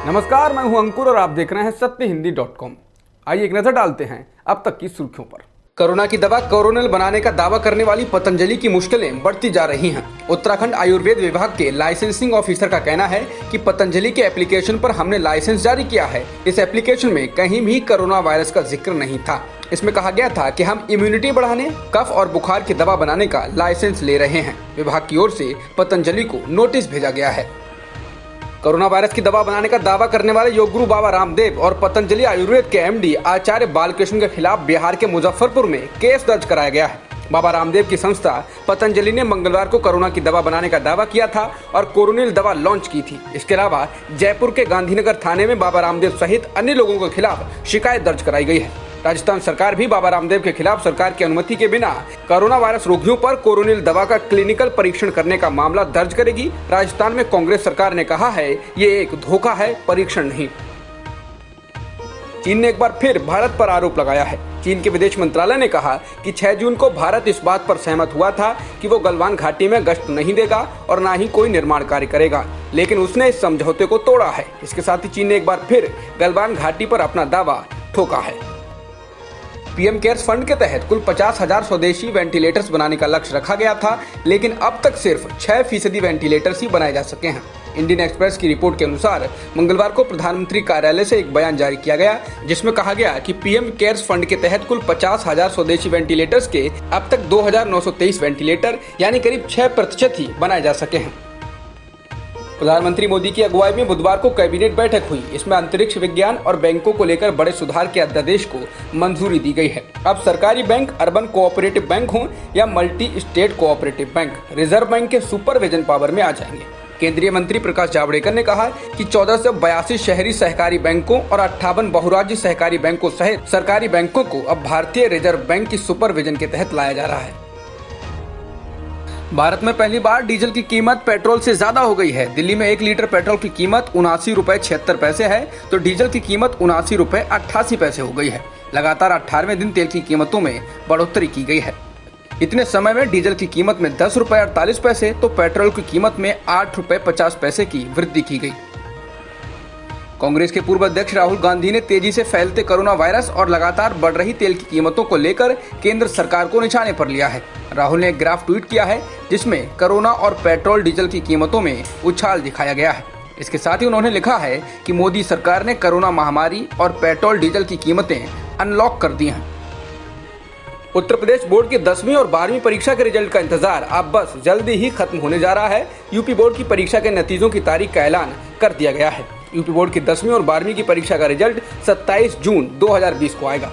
नमस्कार, मैं हूं अंकुर और आप देख रहे हैं सत्यहिंदी.com। आइए एक नजर डालते हैं अब तक की सुर्खियों पर। कोरोना की दवा कोरोनिल बनाने का दावा करने वाली पतंजलि की मुश्किलें बढ़ती जा रही हैं। उत्तराखंड आयुर्वेद विभाग के लाइसेंसिंग ऑफिसर का कहना है कि पतंजलि के एप्लीकेशन पर हमने लाइसेंस जारी किया है। इस एप्लीकेशन में कहीं भी कोरोना वायरस का जिक्र नहीं था। इसमें कहा गया था कि हम इम्यूनिटी बढ़ाने, कफ और बुखार की दवा बनाने का लाइसेंस ले रहे हैं। विभाग की ओर से पतंजलि को नोटिस भेजा गया है। कोरोना वायरस की दवा बनाने का दावा करने वाले योग गुरु बाबा रामदेव और पतंजलि आयुर्वेद के एमडी आचार्य बालकृष्ण के खिलाफ बिहार के मुजफ्फरपुर में केस दर्ज कराया गया है। बाबा रामदेव की संस्था पतंजलि ने मंगलवार को कोरोना की दवा बनाने का दावा किया था और कोरोनिल दवा लॉन्च की थी। इसके अलावा जयपुर के गांधीनगर थाने में बाबा रामदेव सहित अन्य लोगों के खिलाफ शिकायत दर्ज कराई गई है। राजस्थान सरकार भी बाबा रामदेव के खिलाफ सरकार की अनुमति के बिना कोरोना वायरस रोगियों पर कोरोनिल दवा का क्लिनिकल परीक्षण करने का मामला दर्ज करेगी। राजस्थान में कांग्रेस सरकार ने कहा है ये एक धोखा है, परीक्षण नहीं। चीन ने एक बार फिर भारत पर आरोप लगाया है। चीन के विदेश मंत्रालय ने कहा कि 6 जून को भारत इस बात पर सहमत हुआ था कि वो गलवान घाटी में गश्त नहीं देगा और न ही कोई निर्माण कार्य करेगा, लेकिन उसने इस समझौते को तोड़ा है। इसके साथ ही चीन ने एक बार फिर गलवान घाटी पर अपना दावा ठोका है। पीएम केयर्स फंड के तहत कुल 50,000 स्वदेशी वेंटिलेटर्स बनाने का लक्ष्य रखा गया था, लेकिन अब तक सिर्फ 6% वेंटिलेटर्स ही बनाए जा सके हैं। इंडियन एक्सप्रेस की रिपोर्ट के अनुसार मंगलवार को प्रधानमंत्री कार्यालय से एक बयान जारी किया गया, जिसमें कहा गया कि पीएम केयर्स फंड के तहत कुल 50,000 स्वदेशी वेंटिलेटर्स के अब तक 2,923 वेंटिलेटर यानी करीब 6% ही बनाए जा सके हैं। प्रधानमंत्री मोदी की अगुवाई में बुधवार को कैबिनेट बैठक हुई। इसमें अंतरिक्ष विज्ञान और बैंकों को लेकर बड़े सुधार के अध्यादेश को मंजूरी दी गई है। अब सरकारी बैंक, अर्बन कोऑपरेटिव बैंक हों या multi state cooperative bank, reserve bank के सुपरविजन पावर में आ जाएंगे। केंद्रीय मंत्री प्रकाश जावड़ेकर ने कहा कि 1482 शहरी सहकारी बैंकों और 58 बहुराज्य सहकारी बैंकों सहित सरकारी बैंकों को अब भारतीय रिजर्व बैंक की सुपरविजन के तहत लाया जा रहा है। भारत में पहली बार डीजल की कीमत पेट्रोल से ज्यादा हो गई है। दिल्ली में 1 लीटर पेट्रोल की कीमत 79 रुपए 76 पैसे है, तो डीजल की कीमत 79 रुपए 88 पैसे हो गई है। लगातार 18वें दिन तेल की कीमतों में बढ़ोतरी की गई है। इतने समय में डीजल की कीमत में 10 रुपए 48 पैसे तो पेट्रोल की कीमत में 8 रुपए 50 पैसे की वृद्धि की गई। कांग्रेस के पूर्व अध्यक्ष राहुल गांधी ने तेजी से फैलते कोरोना वायरस और लगातार बढ़ रही तेल की कीमतों को लेकर केंद्र सरकार को निशाने पर लिया है। राहुल ने एक ग्राफ ट्वीट किया है जिसमें कोरोना और पेट्रोल डीजल की कीमतों में उछाल दिखाया गया है। इसके साथ ही उन्होंने लिखा है कि मोदी सरकार ने कोरोना महामारी और पेट्रोल डीजल की कीमतें अनलॉक कर दी हैं। उत्तर प्रदेश बोर्ड की 10वीं और 12वीं परीक्षा के रिजल्ट का इंतजार अब बस जल्दी ही खत्म होने जा रहा है। यूपी बोर्ड की परीक्षा के नतीजों की तारीख का ऐलान कर दिया गया है। यूपी बोर्ड की 10वीं और 12वीं की परीक्षा का रिजल्ट 27 जून 2020 को आएगा।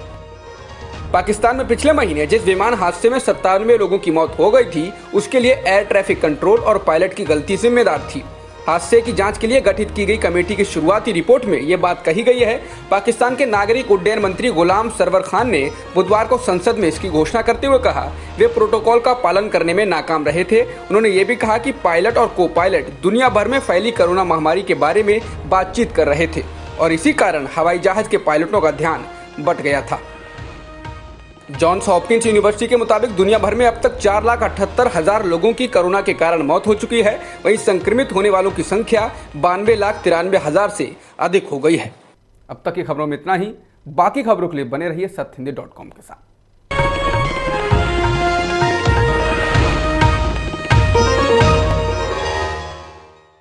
पाकिस्तान में पिछले महीने जिस विमान हादसे में 97 लोगों की मौत हो गई थी, उसके लिए एयर ट्रैफिक कंट्रोल और पायलट की गलती जिम्मेदार थी। हादसे की जांच के लिए गठित की गई कमेटी की शुरुआती रिपोर्ट में ये बात कही गई है। पाकिस्तान के नागरिक उड्डयन मंत्री गुलाम सरवर खान ने बुधवार को संसद में इसकी घोषणा करते हुए कहा वे प्रोटोकॉल का पालन करने में नाकाम रहे थे। उन्होंने ये भी कहा कि पायलट और को पायलट दुनिया भर में फैली कोरोना महामारी के बारे में बातचीत कर रहे थे और इसी कारण हवाई जहाज के पायलटों का ध्यान बट गया था। जॉन्स हॉपकिंस यूनिवर्सिटी के मुताबिक दुनिया भर में अब तक 4,78,000 लोगों की कोरोना के कारण मौत हो चुकी है। वहीं संक्रमित होने वालों की संख्या 92,93,000 से अधिक हो गई है। अब तक की खबरों में इतना ही। बाकी खबरों के लिए बने रहिए सत्यहिंदी.com के साथ।